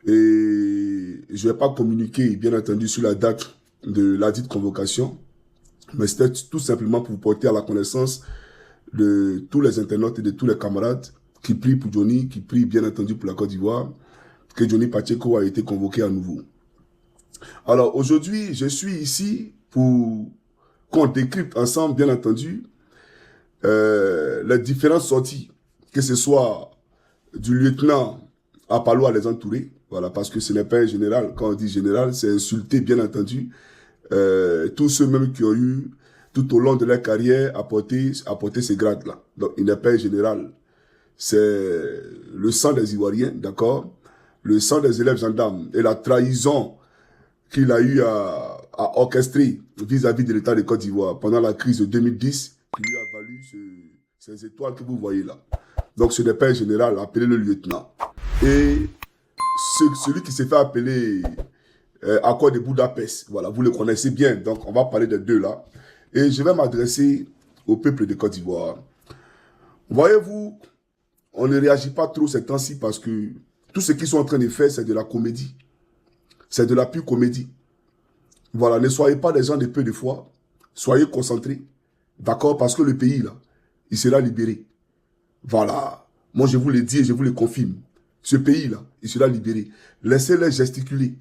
Et je ne vais pas communiquer, bien entendu, sur la date de la dite convocation, mais c'était tout simplement pour vous porter à la connaissance de tous les internautes et de tous les camarades qui prient pour Johnny, qui prient bien entendu pour la Côte d'Ivoire, que Johnny Pacheco a été convoqué à nouveau. Alors aujourd'hui, je suis ici pour qu'on décrypte ensemble, bien entendu, les différentes sorties, que ce soit du lieutenant Apalo Alexandre Touré, voilà, parce que ce n'est pas un général. Quand on dit général, c'est insulter, bien entendu, tous ceux même qui ont eu, tout au long de leur carrière, apporté ces grades-là. Donc, il n'est pas un général. C'est le sang des Ivoiriens, d'accord? Le sang des élèves gendarmes et la trahison qu'il a eu à orchestrer vis-à-vis de l'État de Côte d'Ivoire pendant la crise de 2010, qui lui a valu ces étoiles que vous voyez là. Donc, ce n'est pas un général, appelez-le lieutenant. Et celui qui s'est fait appeler accord de Budapest, voilà, vous le connaissez bien, donc on va parler des deux là. Et je vais m'adresser au peuple de Côte d'Ivoire. Voyez-vous, on ne réagit pas trop ces temps-ci parce que tout ce qu'ils sont en train de faire, c'est de la comédie. C'est de la pure comédie. Voilà, ne soyez pas des gens de peu de foi, soyez concentrés, d'accord, parce que le pays là, il sera libéré. Voilà, moi je vous le dis et je vous le confirme. Ce pays-là, il sera libéré. Laissez-les gesticuler.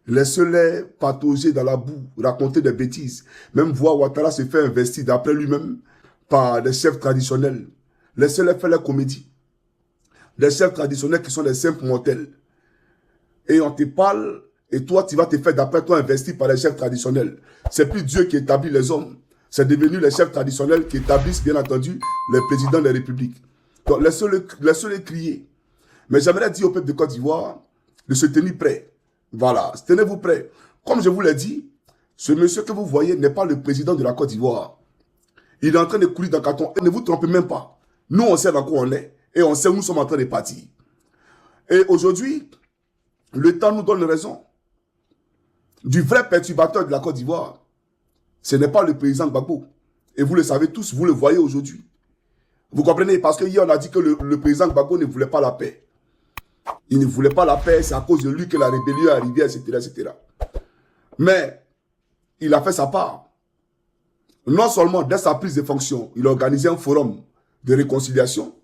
Laissez-les patauger dans la boue, raconter des bêtises. Même voir Ouattara se faire investir d'après lui-même par des chefs traditionnels. Laissez-les faire la comédie. Des chefs traditionnels qui sont des simples mortels. Et on te parle, et toi, tu vas te faire d'après toi investir par les chefs traditionnels. C'est plus Dieu qui établit les hommes. C'est devenu les chefs traditionnels qui établissent, bien entendu, les présidents des républiques. Donc, laissez-les crier. Mais j'aimerais dire au peuple de Côte d'Ivoire de se tenir prêt. Voilà, tenez-vous prêt. Comme je vous l'ai dit, ce monsieur que vous voyez n'est pas le président de la Côte d'Ivoire. Il est en train de courir dans le carton. Et ne vous trompez même pas. Nous, on sait dans quoi on est. Et on sait où nous sommes en train de partir. Et aujourd'hui, le temps nous donne raison. Du vrai perturbateur de la Côte d'Ivoire, ce n'est pas le président Gbagbo. Et vous le savez tous, vous le voyez aujourd'hui. Vous comprenez? Parce que hier, on a dit que le président Gbagbo ne voulait pas la paix. Il ne voulait pas la paix, c'est à cause de lui que la rébellion est arrivée, etc., etc. Mais, il a fait sa part. Non seulement, dès sa prise de fonction, il a organisé un forum de réconciliation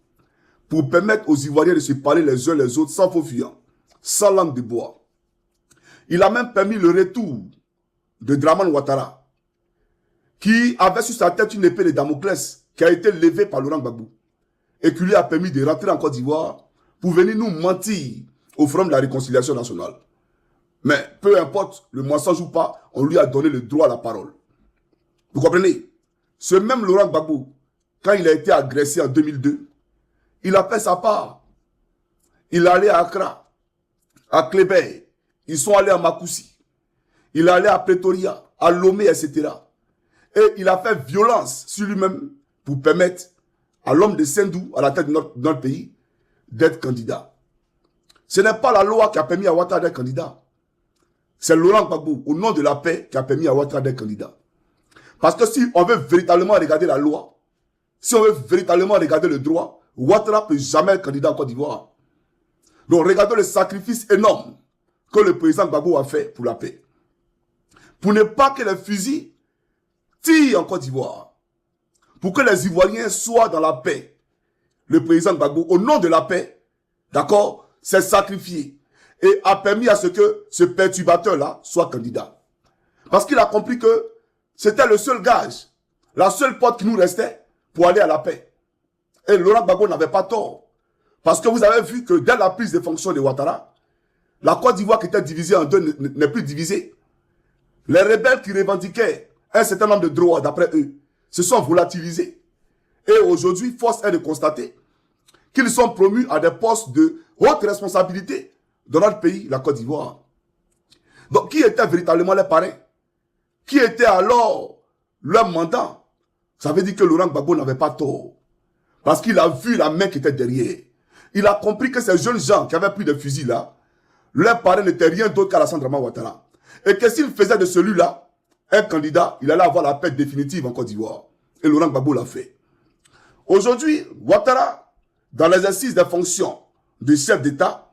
pour permettre aux Ivoiriens de se parler les uns les autres sans faux fuyant, sans langue de bois. Il a même permis le retour de Dramane Ouattara, qui avait sur sa tête une épée de Damoclès qui a été levée par Laurent Gbagbo et qui lui a permis de rentrer en Côte d'Ivoire pour venir nous mentir au Forum de la Réconciliation nationale. Mais peu importe, le mensonge ou pas, on lui a donné le droit à la parole. Vous comprenez? Ce même Laurent Gbagbo, quand il a été agressé en 2002, il a fait sa part. Il est allé à Accra, à Kléber, ils sont allés à Makoussi, il est allé à Pretoria, à Lomé, etc. Et il a fait violence sur lui-même pour permettre à l'homme de Sendou, à la tête de notre pays, d'être candidat. Ce n'est pas la loi qui a permis à Ouattara d'être candidat. C'est Laurent Gbagbo, au nom de la paix, qui a permis à Ouattara d'être candidat. Parce que si on veut véritablement regarder la loi, si on veut véritablement regarder le droit, Ouattara ne peut jamais être candidat en Côte d'Ivoire. Donc regardons le sacrifice énorme que le président Gbagbo a fait pour la paix. Pour ne pas que les fusils tirent en Côte d'Ivoire. Pour que les Ivoiriens soient dans la paix. Le président Gbagbo, au nom de la paix, d'accord, s'est sacrifié et a permis à ce que ce perturbateur-là soit candidat. Parce qu'il a compris que c'était le seul gage, la seule porte qui nous restait pour aller à la paix. Et Laurent Gbagbo n'avait pas tort. Parce que vous avez vu que dès la prise de fonction de Ouattara, la Côte d'Ivoire qui était divisée en deux n'est plus divisée. Les rebelles qui revendiquaient un certain nombre de droits d'après eux se sont volatilisés. Et aujourd'hui, force est de constater qu'ils sont promus à des postes de haute responsabilité dans notre pays, la Côte d'Ivoire. Donc, qui était véritablement les parrains? Qui était alors leur mandat? Ça veut dire que Laurent Gbagbo n'avait pas tort. Parce qu'il a vu la main qui était derrière. Il a compris que ces jeunes gens qui avaient pris des fusils là, leur parrain n'était rien d'autre qu'Alassane Dramane Ouattara. Et que s'il faisait de celui-là un candidat, il allait avoir la paix définitive en Côte d'Ivoire. Et Laurent Gbagbo l'a fait. Aujourd'hui, Ouattara, dans l'exercice des fonctions de chef d'État,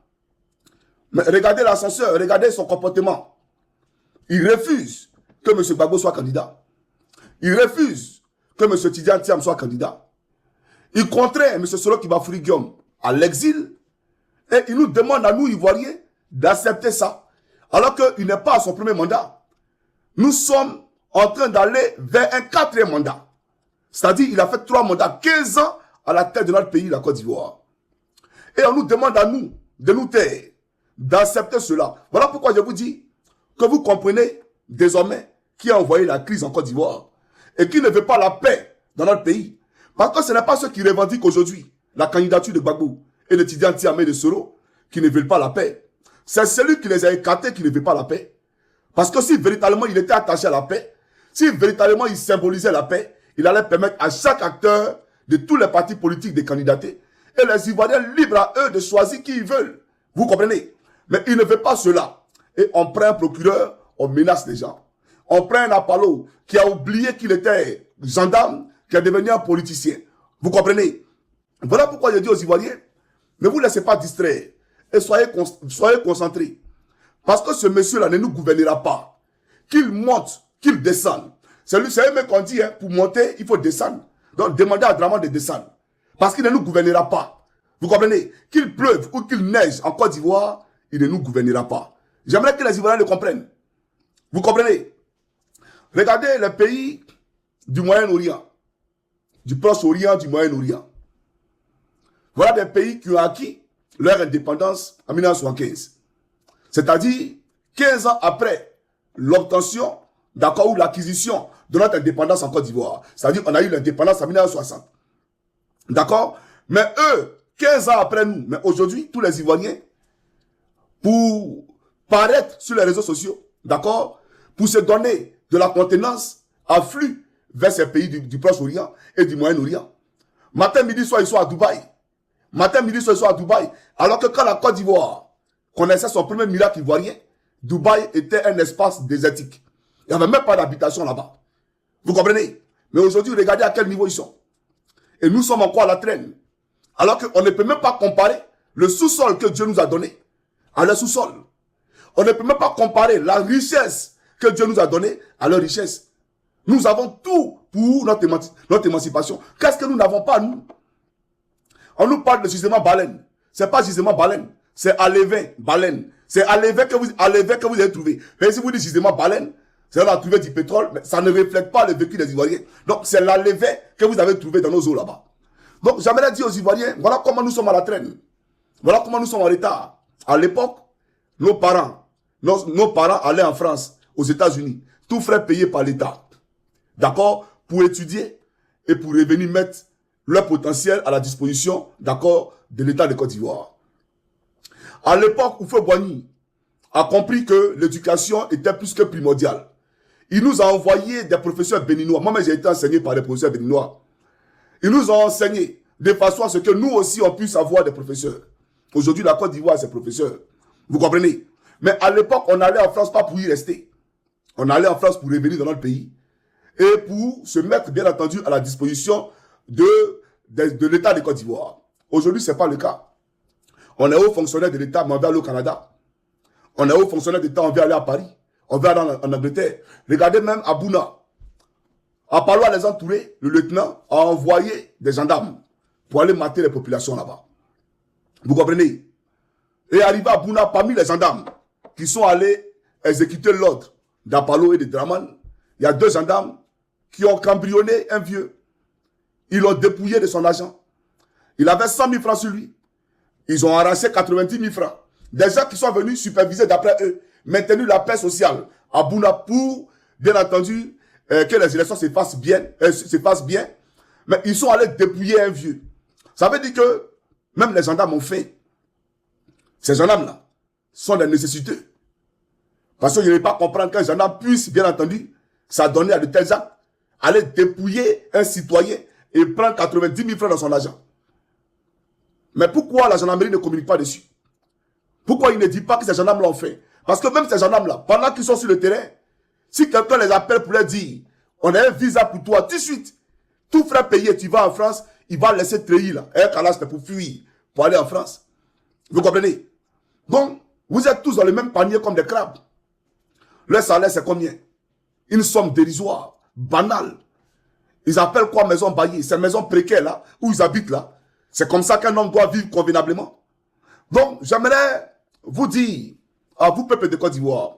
Mais regardez l'ascenseur, regardez son comportement. Il refuse que M. Gbagbo soit candidat. Il refuse que M. Tidiane Thiam soit candidat. Il contraint M. Solo Kibafoury Guillaume à l'exil. Et il nous demande à nous, Ivoiriens, d'accepter ça. Alors qu'il n'est pas à son premier mandat. Nous sommes en train d'aller vers un 4e mandat. C'est-à-dire, il a fait 3 mandats, 15 ans à la tête de notre pays, la Côte d'Ivoire. Et on nous demande à nous, de nous taire, d'accepter cela. Voilà pourquoi je vous dis que vous comprenez désormais qui a envoyé la crise en Côte d'Ivoire et qui ne veut pas la paix dans notre pays. Parce que ce n'est pas ceux qui revendiquent aujourd'hui la candidature de Gbagbo et de Tidiane Thiam et de Soro qui ne veulent pas la paix. C'est celui qui les a écartés qui ne veut pas la paix. Parce que si véritablement il était attaché à la paix, si véritablement il symbolisait la paix, il allait permettre à chaque acteur de tous les partis politiques de candidater et les Ivoiriens libres à eux de choisir qui ils veulent. Vous comprenez? Mais il ne veut pas cela. Et on prend un procureur, on menace les gens. On prend un Apollo qui a oublié qu'il était gendarme, qui est devenu un politicien. Vous comprenez? Voilà pourquoi je dis aux Ivoiriens, ne vous laissez pas distraire et soyez concentrés. Parce que ce monsieur-là ne nous gouvernera pas. Qu'il monte, qu'il descende. C'est eux-mêmes qu'on dit, hein, pour monter, il faut descendre. Donc demandez à Draman de descendre. Parce qu'il ne nous gouvernera pas. Vous comprenez? Qu'il pleuve ou qu'il neige en Côte d'Ivoire, il ne nous gouvernera pas. J'aimerais que les Ivoiriens le comprennent. Vous comprenez? Regardez les pays du Moyen-Orient, du Proche-Orient, du Moyen-Orient. Voilà des pays qui ont acquis leur indépendance en 1975. C'est-à-dire 15 ans après l'obtention, d'accord, ou l'acquisition de notre indépendance en Côte d'Ivoire. C'est-à-dire qu'on a eu l'indépendance en 1960. D'accord? Mais eux, 15 ans après nous, mais aujourd'hui, tous les Ivoiriens, pour paraître sur les réseaux sociaux, d'accord, pour se donner de la contenance, affluent vers ces pays du Proche-Orient et du Moyen-Orient. Matin, midi, soir, ils sont à Dubaï. Matin, midi, soir, ils sont à Dubaï. Alors que quand la Côte d'Ivoire connaissait son premier miracle ivoirien, Dubaï était un espace désertique. Il n'y avait même pas d'habitation là-bas. Vous comprenez? Mais aujourd'hui, regardez à quel niveau ils sont. Et nous sommes encore à la traîne. Alors qu'on ne peut même pas comparer le sous-sol que Dieu nous a donné à leur sous-sol. On ne peut même pas comparer la richesse que Dieu nous a donnée à leur richesse. Nous avons tout pour notre émancipation. Qu'est-ce que nous n'avons pas, nous? On nous parle de gisement baleine. Ce n'est pas gisement baleine. C'est Alévin, baleine. C'est Alévin que vous avez trouvé. Mais si vous dites gisement baleine, c'est là on a trouvé du pétrole, mais ça ne reflète pas le vécu des Ivoiriens. Donc c'est l'Alévin que vous avez trouvé dans nos eaux là-bas. Donc j'aimerais dire aux Ivoiriens, voilà comment nous sommes à la traîne. Voilà comment nous sommes en retard. À l'époque, nos parents allaient en France, aux États-Unis, tout frais payés par l'État. D'accord? Pour étudier et pour revenir mettre leur potentiel à la disposition, d'accord, de l'État de Côte d'Ivoire. À l'époque, Houphouët-Boigny a compris que l'éducation était plus que primordiale. Il nous a envoyé des professeurs béninois. Moi-même, j'ai été enseigné par des professeurs béninois. Ils nous ont enseigné de façon à ce que nous aussi, on puisse avoir des professeurs. Aujourd'hui, la Côte d'Ivoire a ses professeurs. Vous comprenez? Mais à l'époque, on allait en France pas pour y rester. On allait en France pour revenir dans notre pays et pour se mettre, bien entendu, à la disposition de l'État de Côte d'Ivoire. Aujourd'hui, ce n'est pas le cas. On est haut fonctionnaire de l'État, mais on veut aller au Canada. On est haut fonctionnaire de l'État, on veut aller à Paris. On veut aller en Angleterre. Regardez même à Bouna. À Palo à les entourer, le lieutenant a envoyé des gendarmes pour aller mater les populations là-bas. Vous comprenez? Et arrivé à Bouna, parmi les gendarmes qui sont allés exécuter l'ordre d'Apollo et de Draman, il y a 2 gendarmes qui ont cambriolé un vieux. Ils l'ont dépouillé de son argent. Il avait 100 000 francs sur lui. Ils ont arraché 90 000 francs. Des gens qui sont venus superviser d'après eux, maintenir la paix sociale à Bouna pour, bien entendu, que les élections se fassent bien. Mais ils sont allés dépouiller un vieux. Ça veut dire que même les gendarmes ont fait. Ces gendarmes-là sont des nécessiteux. Parce que je ne vais pas comprendre qu'un gendarme puisse, bien entendu, s'adonner à de tels actes, aller dépouiller un citoyen et prendre 90 000 francs dans son argent. Mais pourquoi la gendarmerie ne communique pas dessus? Pourquoi il ne dit pas que ces gendarmes l'ont fait? Parce que même ces gendarmes-là, pendant qu'ils sont sur le terrain, si quelqu'un les appelle pour leur dire, on a un visa pour toi, tout de suite, tout frais payé, tu vas en France, il va laisser trahir là. Un calage pour fuir, pour aller en France. Vous comprenez? Donc, Vous êtes tous dans le même panier comme des crabes. Leur salaire, c'est combien? Une somme dérisoire, banale. Ils appellent quoi maison baillée? C'est maison précaire là, où ils habitent là. C'est comme ça qu'un homme doit vivre convenablement. Donc, j'aimerais vous dire, à vous, peuple de Côte d'Ivoire,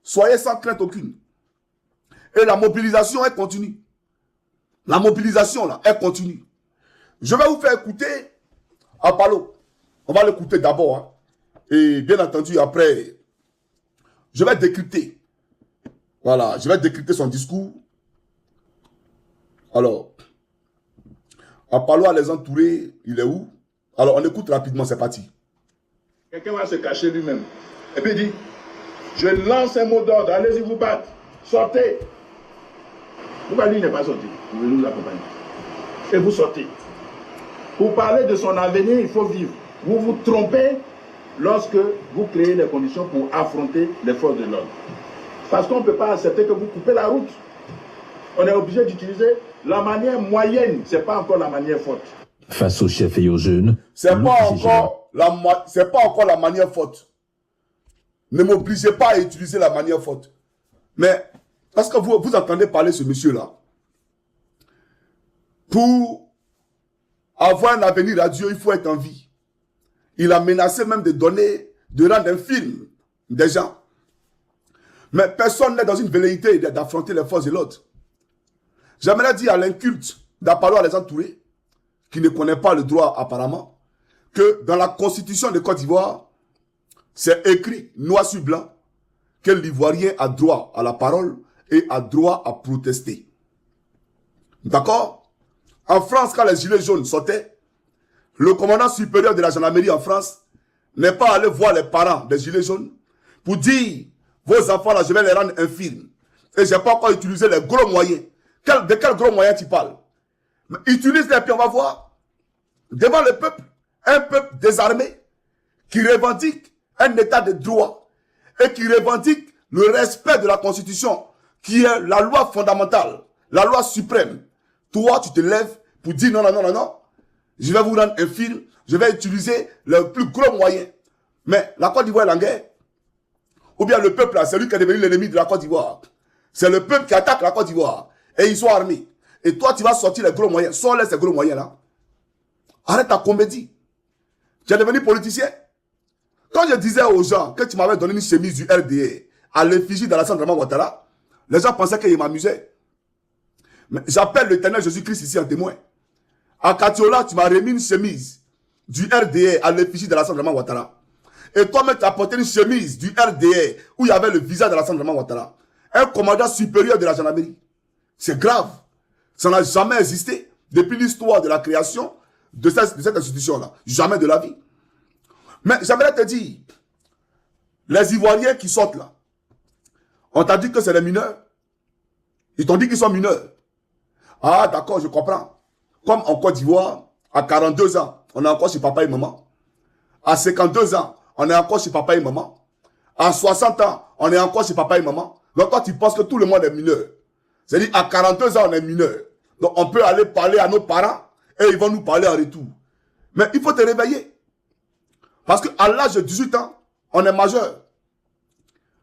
soyez sans crainte aucune. Et la mobilisation, elle continue. La mobilisation, là, elle continue. Je vais vous faire écouter Apollo. On va l'écouter d'abord. Hein. Et bien entendu, après, je vais décrypter. Voilà, je vais décrypter son discours. Alors, Apollo à les entourer, il est où? Alors, on écoute rapidement, c'est parti. Quelqu'un va se cacher lui-même. Et puis il dit, je lance un mot d'ordre, allez-y vous battre, sortez. Pourquoi lui n'est pas sorti? Vous pouvez nous accompagner. Et vous sortez. Pour parler de son avenir, il faut vivre. Vous vous trompez lorsque vous créez les conditions pour affronter les forces de l'ordre. Parce qu'on ne peut pas accepter que vous coupez la route. On est obligé d'utiliser la manière moyenne, ce n'est pas encore la manière forte. Face aux chefs et aux jeunes, c'est pas encore la manière forte. Ne m'obligez pas à utiliser la manière forte. Mais, parce que vous entendez parler ce monsieur-là. Pour avoir un avenir radieux, il faut être en vie. Il a menacé même de rendre un film des gens. Mais personne n'est dans une velléité d'affronter les forces de l'autre. J'aimerais dire à l'inculte d'Apollo à les entourer, qui ne connaît pas le droit apparemment, que dans la constitution de Côte d'Ivoire, c'est écrit noir sur blanc que l'Ivoirien a droit à la parole et a droit à protester. D'accord? En France, quand les gilets jaunes sortaient, le commandant supérieur de la gendarmerie en France n'est pas allé voir les parents des gilets jaunes pour dire, vos enfants là, je vais les rendre infirmes. Et je n'ai pas encore utilisé les gros moyens. De quels gros moyens tu parles? Mais utilise-les puis on va voir. Devant le peuple, un peuple désarmé qui revendique un état de droit et qui revendique le respect de la Constitution qui est la loi fondamentale, la loi suprême. Toi, tu te lèves pour dire non, non, non, non, non. Je vais vous rendre infirme, je vais utiliser le plus gros moyen. Mais la Côte d'Ivoire est en guerre. Ou bien le peuple là, c'est lui qui est devenu l'ennemi de la Côte d'Ivoire. C'est le peuple qui attaque la Côte d'Ivoire. Et ils sont armés. Et toi, tu vas sortir les gros moyens. Sors-les ces gros moyens là. Arrête ta comédie. Tu es devenu politicien. Quand je disais aux gens que tu m'avais donné une chemise du RDA à l'effigie d'Alassane Draman Ouattara, les gens pensaient qu'il m'amusait. Mais j'appelle l'Éternel Jésus-Christ ici en témoin. À Katiola, tu m'as remis une chemise du RDA à l'effigie d'Alassane Draman Ouattara. Et toi-même, tu as porté une chemise du RDA où il y avait le visage d'Alassane Draman Ouattara. Un commandant supérieur de la gendarmerie. C'est grave. Ça n'a jamais existé depuis l'histoire de la création de cette institution-là. Jamais de la vie. Mais j'aimerais te dire, les Ivoiriens qui sortent là, on t'a dit que c'est les mineurs. Ils t'ont dit qu'ils sont mineurs. Ah d'accord, je comprends. Comme en Côte d'Ivoire, à 42 ans, on est encore chez papa et maman. À 52 ans, on est encore chez papa et maman. À 60 ans, on est encore chez papa et maman. Donc toi, tu penses que tout le monde est mineur. C'est-à-dire, à 42 ans, on est mineur. Donc on peut aller parler à nos parents et ils vont nous parler en retour. Mais il faut te réveiller. Parce qu'à l'âge de 18 ans, on est majeur.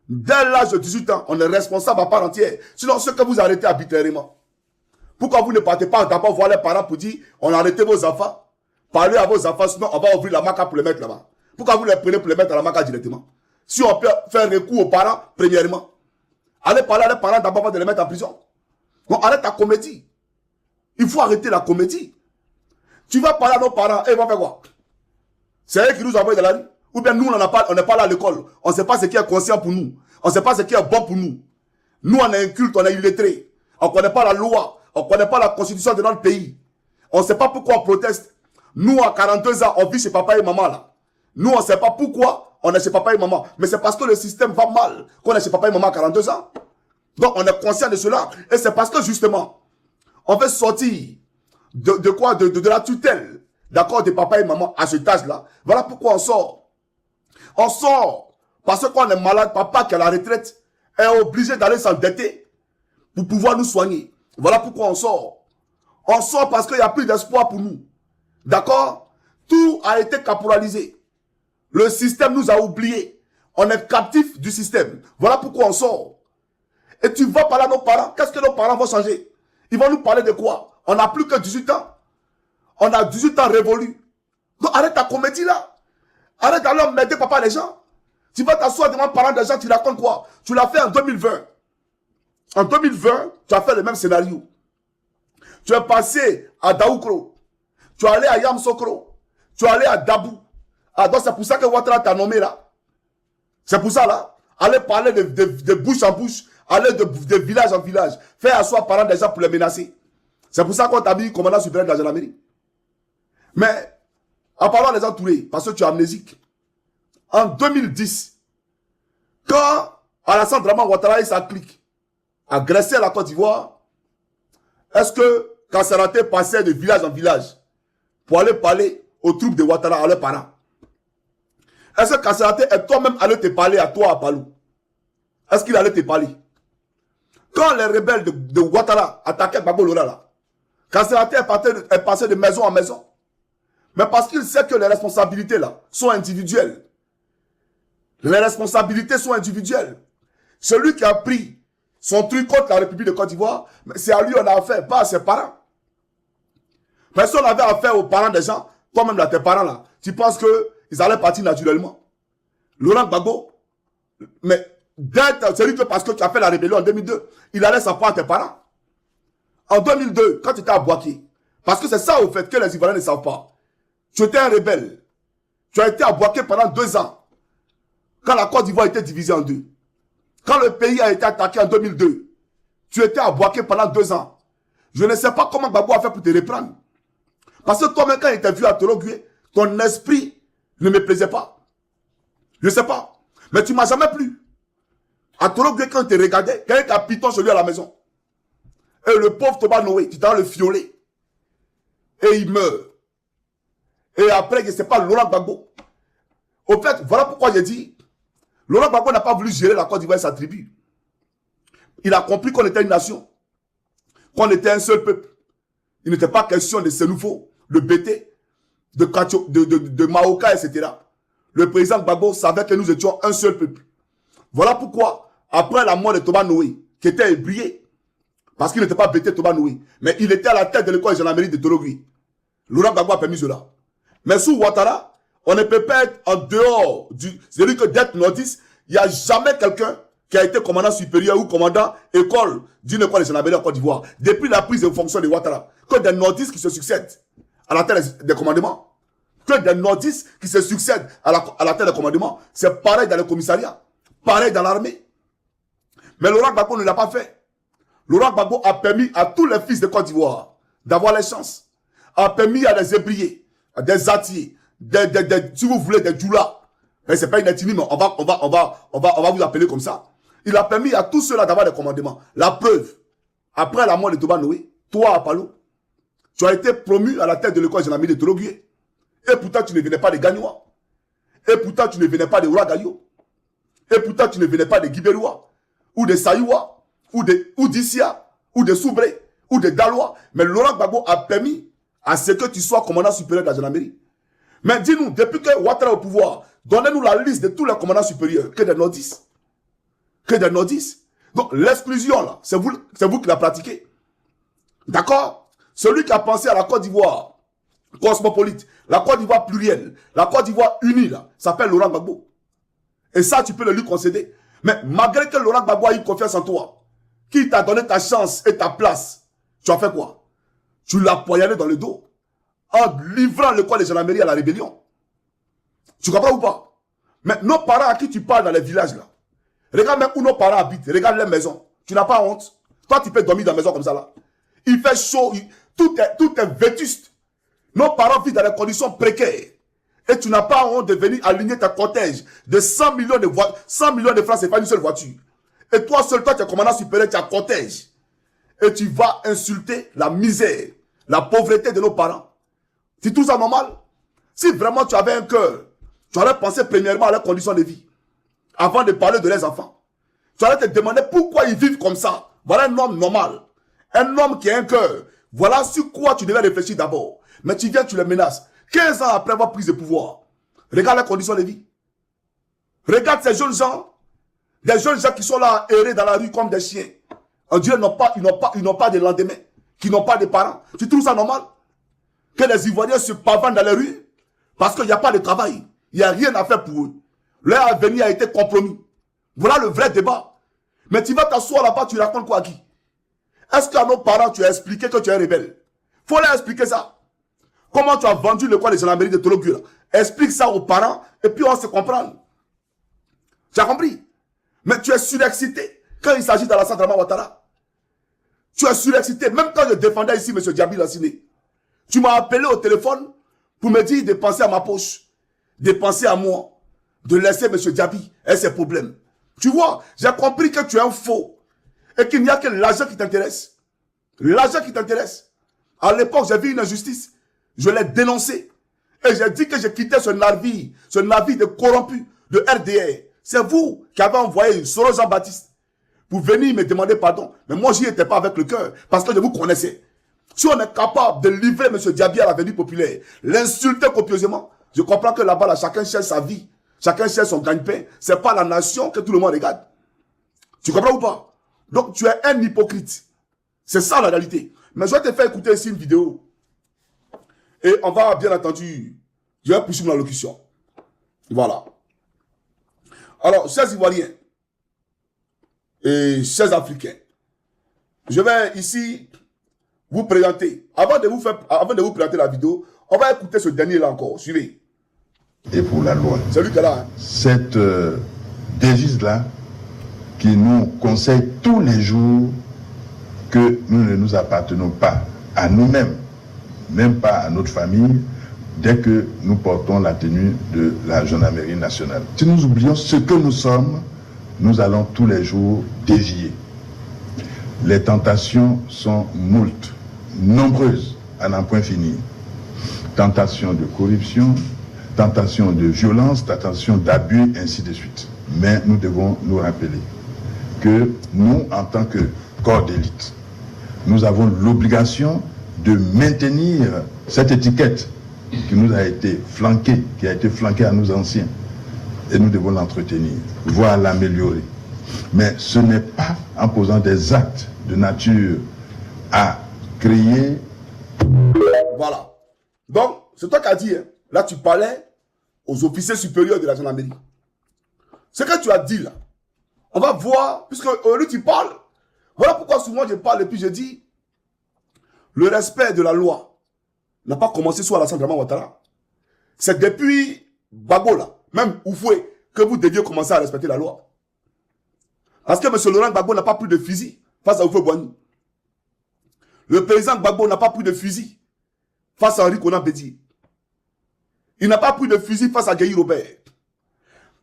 Dès l'âge de 18 ans, on est responsable à part entière. Sinon, ce que vous arrêtez arbitrairement. Pourquoi vous ne partez pas d'abord voir les parents pour dire, on a arrêté vos enfants, parlez à vos enfants, sinon on va ouvrir la maca pour les mettre là-bas. Pourquoi vous les prenez pour les mettre à la maca directement? Si on peut faire recours aux parents, premièrement. Allez parler à les parents d'abord avant de les mettre en prison. Donc arrête ta comédie. Il faut arrêter la comédie. Tu vas parler à nos parents et ils vont faire quoi? C'est eux qui nous envoient dans la rue. Ou bien nous, on n'est pas là à l'école. On ne sait pas ce qui est conscient pour nous. On ne sait pas ce qui est bon pour nous. Nous, on est un culte, on est illettrés. On ne connaît pas la loi. On ne connaît pas la constitution de notre pays. On ne sait pas pourquoi on proteste. Nous, à 42 ans, on vit chez papa et maman là. Nous, on ne sait pas pourquoi on est chez papa et maman. Mais c'est parce que le système va mal qu'on est chez papa et maman à 42 ans. Donc, on est conscient de cela. Et c'est parce que, justement, on veut sortir de quoi? De la tutelle, d'accord, de papa et maman à cet âge-là. Voilà pourquoi on sort. On sort parce qu'on est malade. Papa qui est à la retraite est obligé d'aller s'endetter pour pouvoir nous soigner. Voilà pourquoi on sort. On sort parce qu'il n'y a plus d'espoir pour nous. D'accord? Tout a été caporalisé. Le système nous a oubliés. On est captif du système. Voilà pourquoi on sort. Et tu vas parler à nos parents. Qu'est-ce que nos parents vont changer? Ils vont nous parler de quoi? On n'a plus que 18 ans. On a 18 ans révolus. Donc arrête ta comédie là. Arrête d'aller m'aider papa les gens. Tu vas t'asseoir devant parents des gens, tu racontes quoi? Tu l'as fait en 2020. En 2020, tu as fait le même scénario. Tu es passé à Daoukro. Tu es allé à Yamsokro. Tu es allé à Dabou. Ah, donc c'est pour ça que Ouattara t'a nommé là. C'est pour ça là. Aller parler de bouche en bouche. Aller de village en village. Faire asseoir parents des gens pour les menacer. C'est pour ça qu'on t'a mis commandant supérieur de la gendarmerie. Mais, en parlant des entourés, parce que tu es amnésique. En 2010, quand Alassane Draman Ouattara et sa clique agressaient la Côte d'Ivoire, est-ce que Kassaraté passait de village en village pour aller parler aux troupes de Ouattara, à leurs parents? Est-ce que Kassaraté est toi-même allé te parler à toi à Palou? Est-ce qu'il allait te parler? Quand les rebelles de Ouattara attaquaient Gbagbo Lora là, Kassaraté est passé de maison en maison. Mais parce qu'il sait que les responsabilités là sont individuelles. Les responsabilités sont individuelles. Celui qui a pris son truc contre la République de Côte d'Ivoire, c'est à lui on a affaire, pas à ses parents. Mais si on avait affaire aux parents des gens, toi-même là, tes parents là, tu penses qu'ils allaient partir naturellement? Laurent Gbagbo, mais c'est lui que parce que tu as fait la rébellion en 2002, il allait s'en prendre à tes parents. En 2002, quand tu étais à Boaké, parce que c'est ça au fait que les Ivoiriens ne savent pas. Tu étais un rebelle. Tu as été à Boaké pendant 2 ans. Quand la Côte d'Ivoire était divisée en 2. Quand le pays a été attaqué en 2002. Tu étais à Boaké pendant 2 ans. Je ne sais pas comment Gbagbo a fait pour te reprendre. Parce que toi-même, quand il t'a vu à Torogué, ton esprit ne me plaisait pas. Je ne sais pas. Mais tu ne m'as jamais plu. À Torogué, quand il te regardait, quelqu'un qui a piton chez lui à la maison. Et le pauvre Toba Noé, tu t'as le fiolet. Et il meurt. Et après, je ne sais pas, Laurent Gbagbo. Au fait, voilà pourquoi j'ai dit, Laurent Gbagbo n'a pas voulu gérer la Côte d'Ivoire et sa tribu. Il a compris qu'on était une nation. Qu'on était un seul peuple. Il n'était pas question de Sénoufo, de Bété, de Maoka, etc. Le président Gbagbo savait que nous étions un seul peuple. Voilà pourquoi, après la mort de Toba Noé, qui était ébrié, parce qu'il n'était pas Bété Toba Noé, mais il était à la tête de l'école de gendarmerie de Torogui. Laurent Gbagbo a permis cela. Mais sous Ouattara, on ne peut pas être en dehors du... C'est-à-dire que d'être nordiste, il n'y a jamais quelqu'un qui a été commandant supérieur ou commandant école d'une école de gendarmerie en Côte d'Ivoire. Depuis la prise de fonction de Ouattara, que des nordistes qui se succèdent à la tête des commandements. Que des nordistes qui se succèdent à la tête des commandements. C'est pareil dans le commissariat. Pareil dans l'armée. Mais Laurent Gbagbo ne l'a pas fait. Laurent Gbagbo a permis à tous les fils de Côte d'Ivoire d'avoir les chances. A permis à des ébriers, à des atiers, si vous voulez, des djoulas. Mais c'est pas une ethnie, mais on va vous appeler comme ça. Il a permis à tous ceux-là d'avoir des commandements. La preuve, après la mort de Toba Noé, toi à Palo, tu as été promu à la tête de l'école de gendarmerie de Torogué. Et pourtant, tu ne venais pas de Gagnois. Et pourtant, tu ne venais pas de Ouragayo. Et pourtant, tu ne venais pas de Guibérois, ou de Saïwa, ou d'Issia, ou de Soubré, ou de Dalois. Mais Laurent Gbagbo a permis à ce que tu sois commandant supérieur de la gendarmerie. Mais dis-nous, depuis que Ouattara est au pouvoir, donnez-nous la liste de tous les commandants supérieurs, que des nordistes. Que des nordistes. Donc l'exclusion, là, c'est vous qui la pratiquez. D'accord? Celui qui a pensé à la Côte d'Ivoire cosmopolite, la Côte d'Ivoire plurielle, la Côte d'Ivoire unie, là, s'appelle Laurent Gbagbo. Et ça, tu peux le lui concéder. Mais malgré que Laurent Gbagbo a eu confiance en toi, qui t'a donné ta chance et ta place, tu as fait quoi? Tu l'as poignardé dans le dos en livrant le corps des gendarmeries à la rébellion. Tu comprends ou pas? Mais nos parents à qui tu parles dans les villages là, regarde même où nos parents habitent, regarde les maisons. Tu n'as pas honte? Toi, tu peux dormir dans la maison comme ça là. Il fait chaud, tout est vétuste. Nos parents vivent dans des conditions précaires. Et tu n'as pas honte de venir aligner ta cortège de 100 millions de francs, c'est pas une seule voiture. Et toi seul, toi, tu es commandant supérieur, tu as cortège. Et tu vas insulter la misère, la pauvreté de nos parents. C'est tout ça normal? Si vraiment tu avais un cœur, tu aurais pensé premièrement à leurs conditions de vie, avant de parler de leurs enfants. Tu aurais te demandé pourquoi ils vivent comme ça. Voilà un homme normal. Un homme qui a un cœur. Voilà sur quoi tu devais réfléchir d'abord. Mais tu viens, tu les menaces. 15 ans après avoir pris le pouvoir. Regarde les conditions de vie. Regarde ces jeunes gens, des jeunes gens qui sont là à errer dans la rue comme des chiens. On dirait qu'ils n'ont pas de lendemain, qu'ils n'ont pas de parents. Tu trouves ça normal? Que les Ivoiriens se pavanent dans les rues parce qu'il n'y a pas de travail. Il n'y a rien à faire pour eux. Leur avenir a été compromis. Voilà le vrai débat. Mais tu vas t'asseoir là-bas, tu racontes quoi à qui? Est-ce qu'à nos parents, tu as expliqué que tu es rebelle? Faut leur expliquer ça. Comment tu as vendu le coin des gendarmeries de Tologu là? Explique ça aux parents et puis on se comprend. Tu as compris? Mais tu es surexcité quand il s'agit d'Alassane Dramane Ouattara. Tu es surexcité. Même quand je défendais ici M. Diaby Lassiné, tu m'as appelé au téléphone pour me dire de penser à ma poche, de penser à moi, de laisser M. Diaby et ses problèmes. Tu vois, j'ai compris que tu es un faux et qu'il n'y a que l'argent qui t'intéresse. L'argent qui t'intéresse. À l'époque, j'ai vu une injustice. Je l'ai dénoncé. Et j'ai dit que j'ai quitté ce navire de corrompu, de RDR. C'est vous qui avez envoyé Soro Jean-Baptiste pour venir me demander pardon. Mais moi, j'y étais pas avec le cœur parce que je vous connaissais. Si on est capable de livrer M. Diaby à l'avenir populaire, l'insulter copieusement, je comprends que là-bas, là, chacun cherche sa vie. Chacun cherche son gagne-pain. C'est pas la nation que tout le monde regarde. Tu comprends ou pas? Donc, tu es un hypocrite. C'est ça la réalité. Mais je vais te faire écouter ici une vidéo. Et on va, bien entendu, je vais poursuivre l'allocution. Voilà. Alors, chers Ivoiriens et chers Africains, je vais ici vous présenter. Avant de vous présenter la vidéo, on va écouter ce dernier-là encore. Suivez. Et pour la loi. C'est lui qui est là. Hein. Cette devise-là qui nous conseille tous les jours que nous ne nous appartenons pas à nous-mêmes, même pas à notre famille, dès que nous portons la tenue de la gendarmerie nationale. Si nous oublions ce que nous sommes, nous allons tous les jours dévier. Les tentations sont moultes, nombreuses, à n'en point finir. Tentation de corruption, tentation de violence, tentation d'abus, ainsi de suite. Mais nous devons nous rappeler que nous, en tant que corps d'élite, nous avons l'obligation de maintenir cette étiquette qui nous a été flanquée, qui a été flanquée à nos anciens. Et nous devons l'entretenir, voire l'améliorer. Mais ce n'est pas en posant des actes de nature à créer... Voilà. Donc, c'est toi qui as dit, hein. Là tu parlais aux officiers supérieurs de la gendarmerie. Ce que tu as dit là, on va voir, puisque lui tu parles, voilà pourquoi souvent je parle et puis je dis, le respect de la loi n'a pas commencé sous Alassane Dramane Ouattara. C'est depuis Gbagbo là, même Oufoué, que vous deviez commencer à respecter la loi. Parce que M. Laurent Gbagbo n'a pas pris de fusil face à Oufoué Boigny. Le président Gbagbo n'a pas pris de fusil face à Henri Konan Bédié. Il n'a pas pris de fusil face à Guéhi Robert.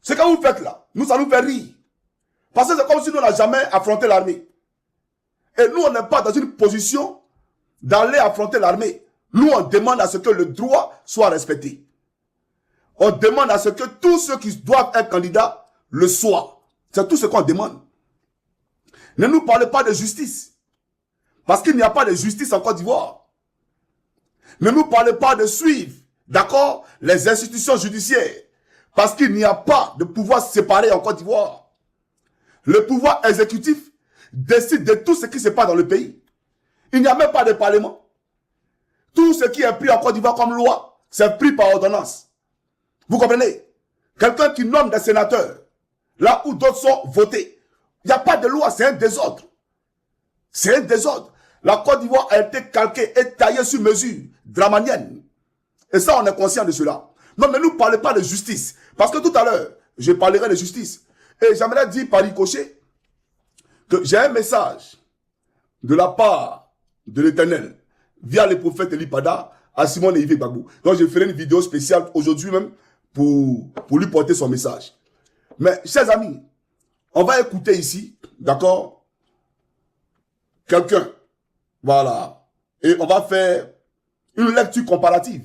Ce que vous faites là, nous, ça nous fait rire. Parce que c'est comme si nous n'avons jamais affronté l'armée. Et nous, on n'est pas dans une position d'aller affronter l'armée. Nous, on demande à ce que le droit soit respecté. On demande à ce que tous ceux qui doivent être candidats le soient. C'est tout ce qu'on demande. Ne nous parlez pas de justice. Parce qu'il n'y a pas de justice en Côte d'Ivoire. Ne nous parlez pas de suivre, d'accord, les institutions judiciaires. Parce qu'il n'y a pas de pouvoir séparé en Côte d'Ivoire. Le pouvoir exécutif décide de tout ce qui se passe dans le pays. Il n'y a même pas de parlement. Tout ce qui est pris en Côte d'Ivoire comme loi, c'est pris par ordonnance. Vous comprenez? Quelqu'un qui nomme des sénateurs, là où d'autres sont votés. Il n'y a pas de loi, c'est un désordre. C'est un désordre. La Côte d'Ivoire a été calquée et taillée sur mesure, dramanienne. Et ça, on est conscient de cela. Non, ne nous parlez pas de justice. Parce que tout à l'heure, je parlerai de justice. Et j'aimerais dire par ricochet que j'ai un message de la part de l'Éternel via le prophète Elipada à Simon Lévi Gbagbo. Donc, je ferai une vidéo spéciale aujourd'hui même pour lui porter son message. Mais, chers amis, on va écouter ici, d'accord, quelqu'un. Voilà. Et on va faire une lecture comparative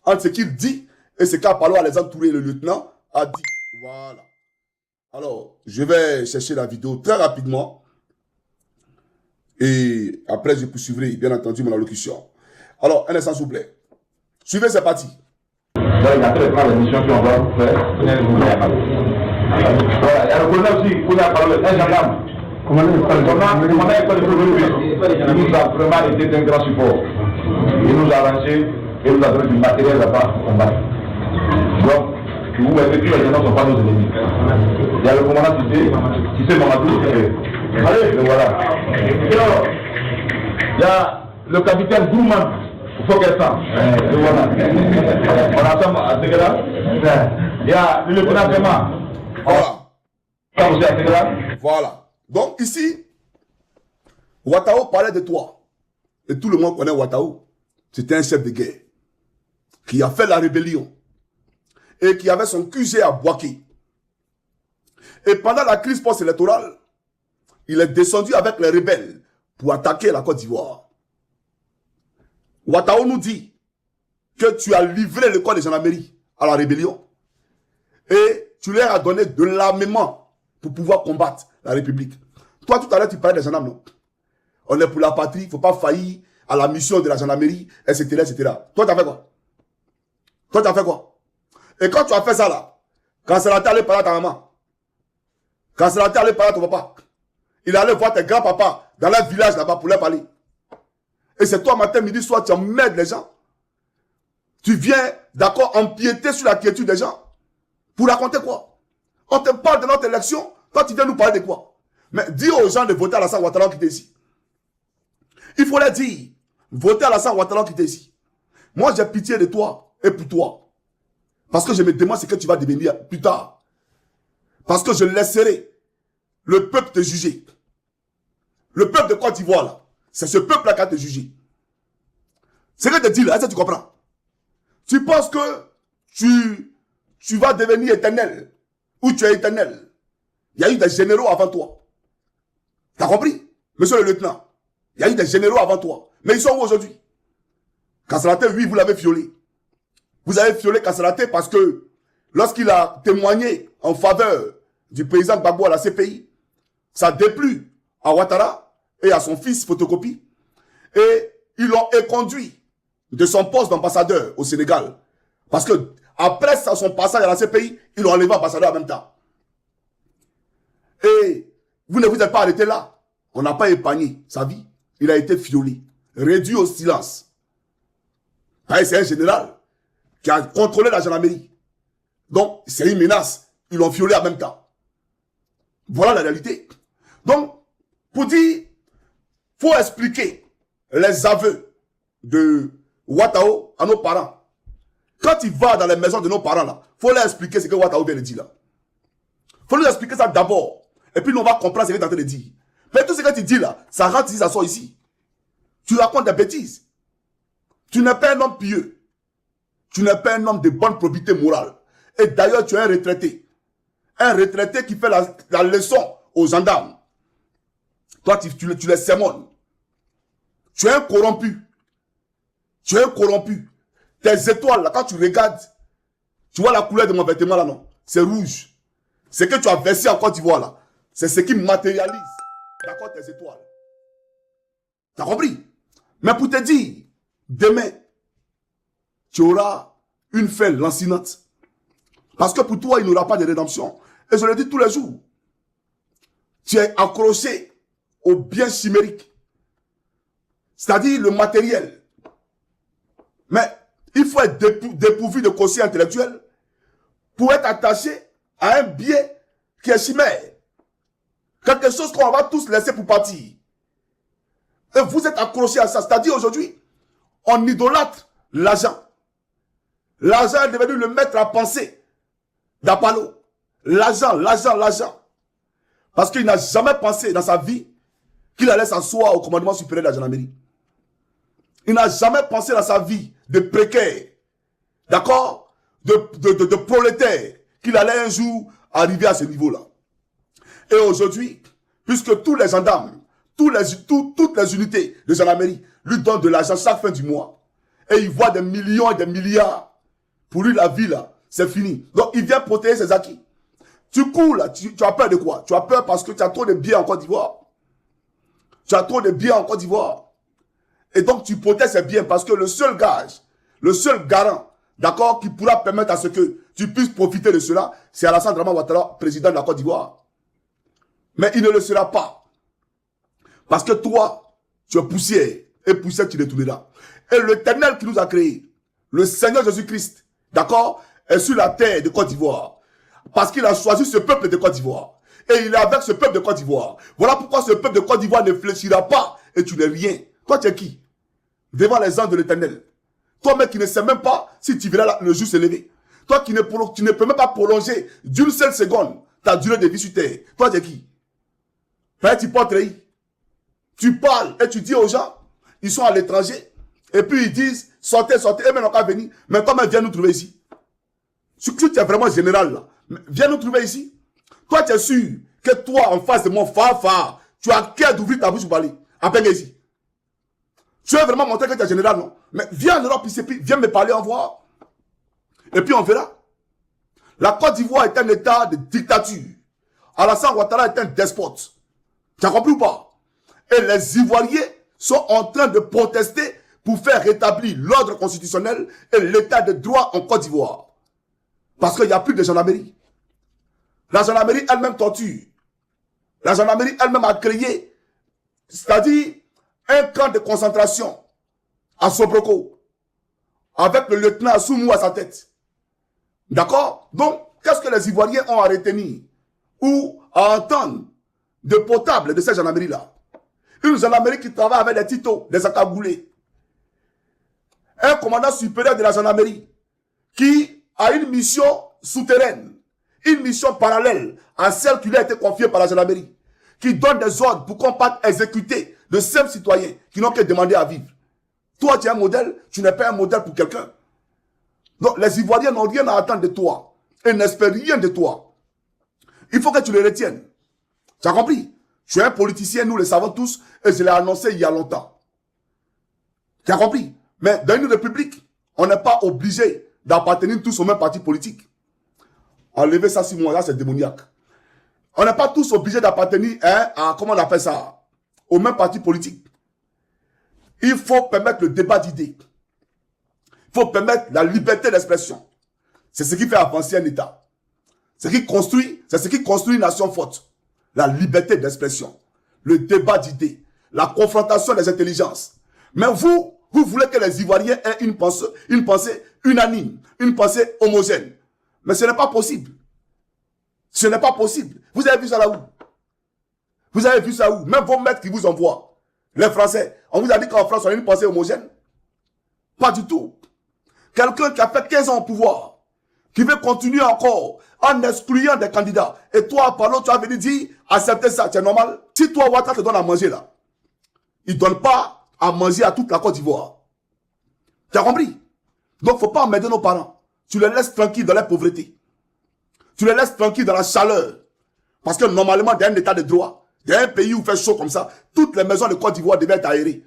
entre ce qu'il dit et ce qu'Apollo Alexandre Touré, le lieutenant, a dit. Voilà. Alors, je vais chercher la vidéo très rapidement. Et après, je poursuivrai, bien entendu, mon allocution. Alors, un instant, s'il vous plaît. Suivez, c'est parti. Donc, après prendre les missions qu'on va faire, vous n'avez pas. Voilà, il y a le colonel aussi, qui a parlé, un gendarme. Commandant l'école de sécurité, il nous a vraiment été d'un grand support. Il nous a arrangé et nous a donné du matériel là-bas pour combattre. Donc, vous voyez que tous les gens ne sont pas nos ennemis. Il y a le commandant Tissé Mamadou. Allez, voilà. Alors, il y a le capitaine Gouman. Foguetan. Voilà. On attend à Tegela. Il y a le lieutenant Tema. Voilà. Voilà. Donc ici, Ouattao parlait de toi. Et tout le monde connaît Ouattao. C'était un chef de guerre qui a fait la rébellion et qui avait son QG à Bouaké. Et pendant la crise post-électorale, il est descendu avec les rebelles pour attaquer la Côte d'Ivoire. Ouattao nous dit que tu as livré le corps de gendarmerie à la rébellion et tu leur as donné de l'armement pour pouvoir combattre la République. Toi, tout à l'heure, tu parlais des gendarmes, non? On est pour la patrie, il ne faut pas faillir à la mission de la gendarmerie, etc., etc. Toi, tu as fait quoi? Toi, tu as fait quoi? Et quand tu as fait ça, là, quand c'est la terre allé parler à ta maman, quand c'est la terre allé parler à ton papa, il allait voir tes grands-papas dans leur village là-bas pour leur parler. Et c'est toi, matin, midi, soir, tu emmerdes les gens. Tu viens, d'accord, empiéter sur la quiétude des gens. Pour raconter quoi? On te parle de notre élection, toi, tu viens nous parler de quoi? Mais dis aux gens de voter à Alassane Ouattara qui était ici. Il faut leur dire, votez à Alassane Ouattara qui était ici. Moi, j'ai pitié de toi et pour toi. Parce que je me demande ce que tu vas devenir plus tard. Parce que je laisserai le peuple te juger. Le peuple de Côte d'Ivoire, là, c'est ce peuple-là qui va te juger. Ce que je te dis là, est-ce que tu comprends? Tu penses que tu vas devenir éternel, ou tu es éternel. Il y a eu des généraux avant toi. T'as compris? Monsieur le lieutenant, il y a eu des généraux avant toi. Mais ils sont où aujourd'hui? Kasserate, oui, vous l'avez violé. Vous avez violé Kasserate parce que lorsqu'il a témoigné en faveur du président Gbagbo à la CPI, ça a déplu à Ouattara et à son fils Photocopie. Et ils l'ont éconduit de son poste d'ambassadeur au Sénégal. Parce que après son passage à la CPI, ils l'ont enlevé ambassadeur en même temps. Et vous ne vous êtes pas arrêté là. On n'a pas épargné sa vie. Il a été violé, réduit au silence. C'est un général qui a contrôlé la gendarmerie. Donc, c'est une menace. Ils l'ont violé en même temps. Voilà la réalité. Donc, pour dire, faut expliquer les aveux de Ouattao à nos parents. Quand il va dans les maisons de nos parents, là, faut leur expliquer ce que Ouattao vient de dire là. Faut leur expliquer ça d'abord. Et puis, nous, on va comprendre ce qu'il est en train de dire. Mais tout ce que tu dis là, ça rentre ici, ça sort ici. Tu racontes des bêtises. Tu n'es pas un homme pieux. Tu n'es pas un homme de bonne probité morale. Et d'ailleurs, tu es un retraité. Un retraité qui fait la leçon aux gendarmes. Toi, tu les sermonnes. Tu es un corrompu. Tu es un corrompu. Tes étoiles, là, quand tu regardes, tu vois la couleur de mon vêtement, là, non? C'est rouge. Ce que tu as versé en Côte d'Ivoire, là, c'est ce qui matérialise, d'accord, tes étoiles. T'as compris? Mais pour te dire, demain, tu auras une fin lancinante. Parce que pour toi, il n'y aura pas de rédemption. Et je le dis tous les jours. Tu es accroché au bien chimérique. C'est-à-dire le matériel. Mais il faut être dépourvu de quotient intellectuel pour être attaché à un bien qui est chimère. Quelque chose qu'on va tous laisser pour partir. Et vous êtes accroché à ça. C'est-à-dire aujourd'hui, on idolâtre l'argent. L'argent est devenu le maître à penser d'Apollo. L'argent, l'argent, l'argent. Parce qu'il n'a jamais pensé dans sa vie qu'il allait s'asseoir au commandement supérieur de la gendarmerie. Il n'a jamais pensé dans sa vie de précaire, d'accord, de prolétaire, qu'il allait un jour arriver à ce niveau-là. Et aujourd'hui, puisque tous les gendarmes, toutes les unités de gendarmerie lui donnent de l'argent chaque fin du mois, et il voit des millions et des milliards, pour lui la vie là, c'est fini. Donc il vient protéger ses acquis. Tu cours là, tu as peur de quoi? Tu as peur parce que tu as trop de biens en Côte d'Ivoire. Tu as trop de biens en Côte d'Ivoire. Et donc tu protèges ces biens parce que le seul gage, le seul garant d'accord, qui pourra permettre à ce que tu puisses profiter de cela, c'est Alassane Dramane Ouattara, président de la Côte d'Ivoire. Mais il ne le sera pas. Parce que toi, tu es poussière, et poussière tu détruiras. Et l'Éternel qui nous a créés, le Seigneur Jésus-Christ, d'accord, est sur la terre de Côte d'Ivoire. Parce qu'il a choisi ce peuple de Côte d'Ivoire. Et il est avec ce peuple de Côte d'Ivoire. Voilà pourquoi ce peuple de Côte d'Ivoire ne fléchira pas et tu n'es rien. Toi, tu es qui? Devant les anges de l'Éternel. Toi, mec, qui ne sais même pas si tu verras le jour se lever. Toi, qui ne peux même pas prolonger d'une seule seconde ta durée de vie sur terre. Toi, tu es qui? Tu portes trahir. Tu parles et tu dis aux gens, ils sont à l'étranger. Et puis ils disent, sortez, sortez. Et maintenant, on va venir. Mais comment viens nous trouver ici? Si tu es vraiment général, là, viens nous trouver ici. Toi, tu es sûr que toi, en face de mon phare, tu as cœur d'ouvrir ta bouche pour parler. À peine ici. Tu veux vraiment montrer que tu es général, non? Mais viens en Europe ici, puis viens me parler, en voir. Et puis on verra. La Côte d'Ivoire est un état de dictature. Alassane Ouattara est un despote. Tu as compris ou pas? Et les Ivoiriens sont en train de protester pour faire rétablir l'ordre constitutionnel et l'état de droit en Côte d'Ivoire. Parce qu'il n'y a plus de gendarmerie. La gendarmerie elle-même torture. La gendarmerie elle-même a créé, c'est-à-dire un camp de concentration à Sobroko, avec le lieutenant Assoumou à sa tête. D'accord? Donc, qu'est-ce que les Ivoiriens ont à retenir ou à entendre de potable de cette gendarmerie-là? Une gendarmerie qui travaille avec des titos, des acagoulés. Un commandant supérieur de la gendarmerie qui a une mission souterraine, une mission parallèle à celle qui lui a été confiée par la gendarmerie, qui donne des ordres pour qu'on parte exécuter de simples citoyens qui n'ont qu'à demander à vivre. Toi, tu es un modèle, tu n'es pas un modèle pour quelqu'un. Donc, les Ivoiriens n'ont rien à attendre de toi et n'espèrent rien de toi. Il faut que tu le retiennes. Tu as compris? Tu es un politicien, nous le savons tous, et je l'ai annoncé il y a longtemps. Tu as compris? Mais dans une république, on n'est pas obligé d'appartenir tous au même parti politique. Enlever ça 6 mois là, c'est démoniaque. On n'est pas tous obligés d'appartenir à, comment on appelle ça, au même parti politique. Il faut permettre le débat d'idées. Il faut permettre la liberté d'expression. C'est ce qui fait avancer un État. C'est ce qui construit une nation forte. La liberté d'expression. Le débat d'idées. La confrontation des intelligences. Mais vous voulez que les Ivoiriens aient une pensée unanime, une pensée homogène. Mais ce n'est pas possible. Ce n'est pas possible. Vous avez vu ça là où? Vous avez vu ça où? Même vos maîtres qui vous envoient, les Français, on vous a dit qu'en France, on a une pensée homogène? Pas du tout. Quelqu'un qui a fait 15 ans au pouvoir, qui veut continuer encore en excluant des candidats, et toi, par l'autre, tu as venu dire, acceptez ça, c'est normal. Si toi, Ouattara te donne à manger là, il ne donne pas à manger à toute la Côte d'Ivoire. Tu as compris? Donc, il ne faut pas emmerder nos parents. Tu les laisses tranquilles dans la pauvreté. Tu les laisses tranquilles dans la chaleur. Parce que normalement, dans un état de droit, dans un pays où il fait chaud comme ça, toutes les maisons de Côte d'Ivoire devaient être aérées.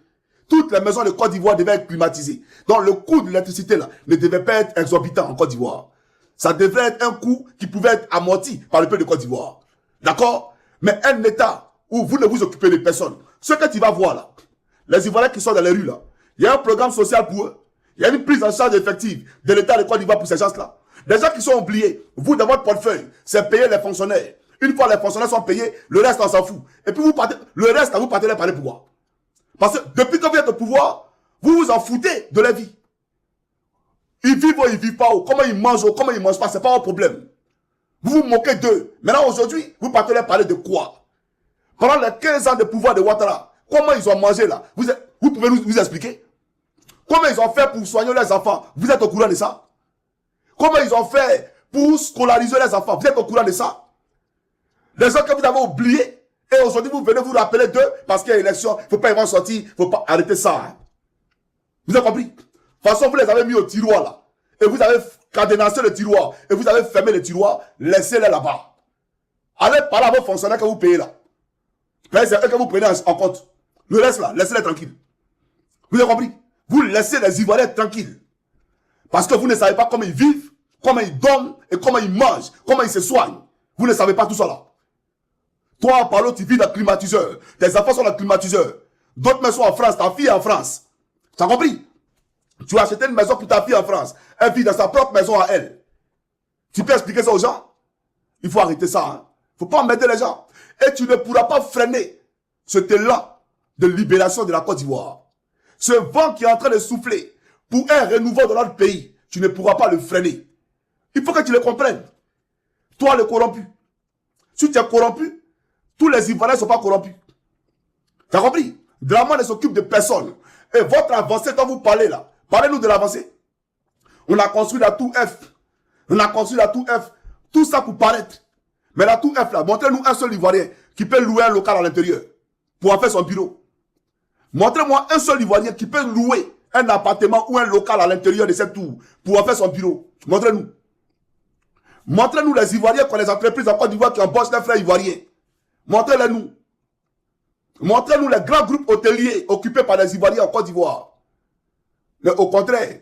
Toutes les maisons de Côte d'Ivoire devaient être climatisées. Donc, le coût de l'électricité là ne devait pas être exorbitant en Côte d'Ivoire. Ça devrait être un coût qui pouvait être amorti par le peuple de Côte d'Ivoire. D'accord? Mais un état où vous ne vous occupez de personne, ce que tu vas voir là, les Ivoiriens qui sont dans les rues là, il y a un programme social pour eux. Il y a une prise en charge effective de l'État de Côte d'Ivoire pour ces gens-là. Des gens qui sont oubliés, vous dans votre portefeuille, c'est payer les fonctionnaires. Une fois les fonctionnaires sont payés, le reste on s'en fout. Et puis vous partez, le reste, vous partez les parler pouvoir. Parce que depuis que vous êtes au pouvoir, vous vous en foutez de la vie. Ils vivent ou ils vivent pas, ou comment ils mangent ou comment ils mangent pas, c'est pas un problème. Vous vous moquez d'eux. Maintenant aujourd'hui, vous partez les parler de quoi? Pendant les 15 ans de pouvoir de Ouattara, comment ils ont mangé là? Vous pouvez nous expliquer? Comment ils ont fait pour soigner les enfants? Vous êtes au courant de ça? Comment ils ont fait pour scolariser les enfants? Vous êtes au courant de ça? Les gens que vous avez oubliés, et aujourd'hui vous venez vous rappeler d'eux parce qu'il y a une élection, il ne faut pas y avoir sorti, il ne faut pas arrêter ça. Hein? Vous avez compris? De toute façon, vous les avez mis au tiroir là, et vous avez cadenassé le tiroir, et vous avez fermé le tiroir, laissez-les là-bas. Allez parler à vos fonctionnaires que vous payez là. C'est eux que vous prenez en compte. Le reste là, laissez-les tranquilles. Vous avez compris? Vous laissez les Ivoiriens tranquilles. Parce que vous ne savez pas comment ils vivent, comment ils dorment, et comment ils mangent, comment ils se soignent. Vous ne savez pas tout ça là. Toi, par l'autre, tu vis dans le climatiseur. Tes enfants sont dans le climatiseur. D'autres mères sont en France, ta fille est en France. Tu as compris? Tu as acheté une maison pour ta fille en France. Elle vit dans sa propre maison à elle. Tu peux expliquer ça aux gens? Il faut arrêter ça. Il ne faut pas emmerder les gens. Et tu ne pourras pas freiner cet élan de libération de la Côte d'Ivoire. Ce vent qui est en train de souffler pour un renouveau dans notre pays, tu ne pourras pas le freiner. Il faut que tu le comprennes. Toi, le corrompu. Si tu es corrompu, tous les Ivoiriens ne sont pas corrompus. Tu as compris? Dramane ne s'occupe de personne. Et votre avancée dont vous parlez là, parlez-nous de l'avancée. On a construit la tour F. On a construit la tour F. Tout ça pour paraître. Mais la tour F là, montrez-nous un seul Ivoirien qui peut louer un local à l'intérieur pour en faire son bureau. Montrez-moi un seul Ivoirien qui peut louer un appartement ou un local à l'intérieur de cette tour pour en faire son bureau. Montrez-nous. Montrez-nous les Ivoiriens qui ont les entreprises en Côte d'Ivoire qui embauchent les frères ivoiriens. Montrez-les-nous. Montrez-nous les grands groupes hôteliers occupés par les Ivoiriens en Côte d'Ivoire. Mais au contraire,